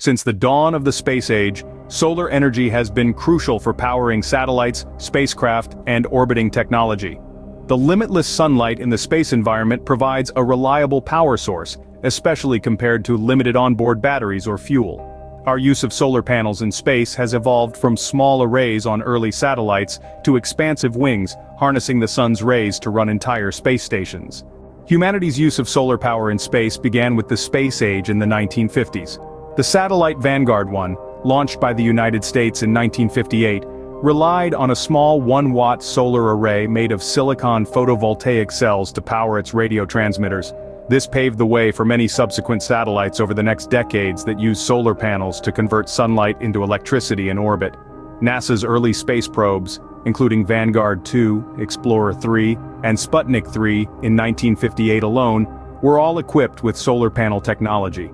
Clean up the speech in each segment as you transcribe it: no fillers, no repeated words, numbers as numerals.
Since the dawn of the space age, solar energy has been crucial for powering satellites, spacecraft, and orbiting technology. The limitless sunlight in the space environment provides a reliable power source, especially compared to limited onboard batteries or fuel. Our use of solar panels in space has evolved from small arrays on early satellites to expansive wings, harnessing the sun's rays to run entire space stations. Humanity's use of solar power in space began with the space age in the 1950s. The satellite Vanguard 1, launched by the United States in 1958, relied on a small 1-watt solar array made of silicon photovoltaic cells to power its radio transmitters. This paved the way for many subsequent satellites over the next decades that used solar panels to convert sunlight into electricity in orbit. NASA's early space probes, including Vanguard 2, Explorer 3, and Sputnik 3 in 1958 alone, were all equipped with solar panel technology.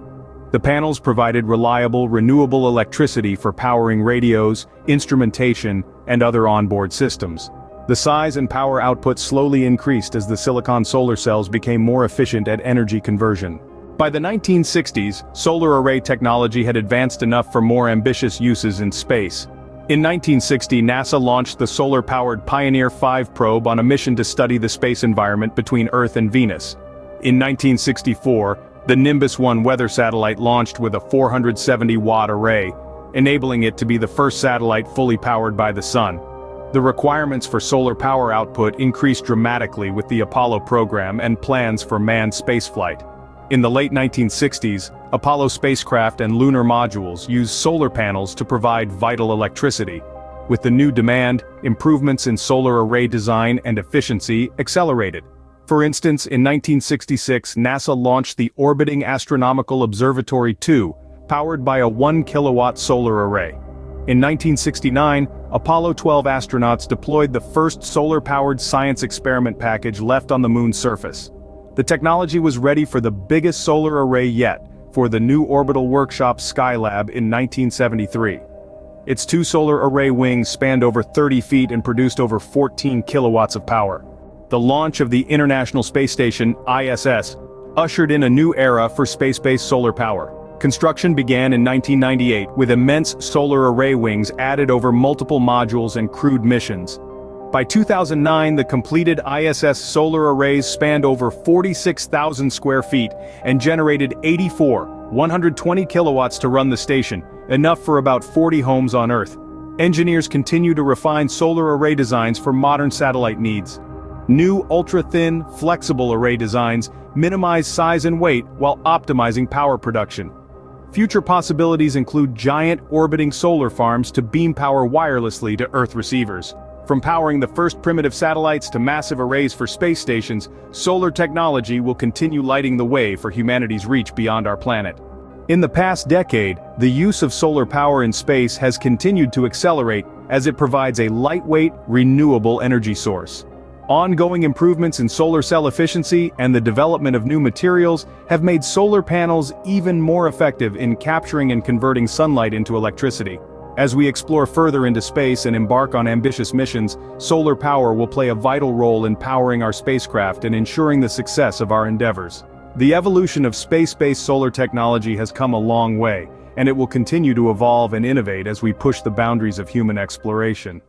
The panels provided reliable, renewable electricity for powering radios, instrumentation, and other onboard systems. The size and power output slowly increased as the silicon solar cells became more efficient at energy conversion. By the 1960s, solar array technology had advanced enough for more ambitious uses in space. In 1960, NASA launched the solar-powered Pioneer 5 probe on a mission to study the space environment between Earth and Venus. In 1964, the Nimbus 1 weather satellite launched with a 470-watt array, enabling it to be the first satellite fully powered by the sun. The requirements for solar power output increased dramatically with the Apollo program and plans for manned spaceflight. In the late 1960s, Apollo spacecraft and lunar modules used solar panels to provide vital electricity. With the new demand, improvements in solar array design and efficiency accelerated. For instance, in 1966, NASA launched the Orbiting Astronomical Observatory 2, powered by a 1-kilowatt solar array. In 1969, Apollo 12 astronauts deployed the first solar-powered science experiment package left on the moon's surface. The technology was ready for the biggest solar array yet, for the new orbital workshop Skylab in 1973. Its 2 solar array wings spanned over 30 feet and produced over 14 kilowatts of power. The launch of the International Space Station, ISS, ushered in a new era for space-based solar power. Construction began in 1998 with immense solar array wings added over multiple modules and crewed missions. By 2009, the completed ISS solar arrays spanned over 46,000 square feet and generated 120 kilowatts to run the station, enough for about 40 homes on Earth. Engineers continue to refine solar array designs for modern satellite needs. New ultra-thin, flexible array designs minimize size and weight while optimizing power production. Future possibilities include giant orbiting solar farms to beam power wirelessly to Earth receivers. From powering the first primitive satellites to massive arrays for space stations, solar technology will continue lighting the way for humanity's reach beyond our planet. In the past decade, the use of solar power in space has continued to accelerate as it provides a lightweight, renewable energy source. Ongoing improvements in solar cell efficiency and the development of new materials have made solar panels even more effective in capturing and converting sunlight into electricity. As we explore further into space and embark on ambitious missions, solar power will play a vital role in powering our spacecraft and ensuring the success of our endeavors. The evolution of space-based solar technology has come a long way, and it will continue to evolve and innovate as we push the boundaries of human exploration.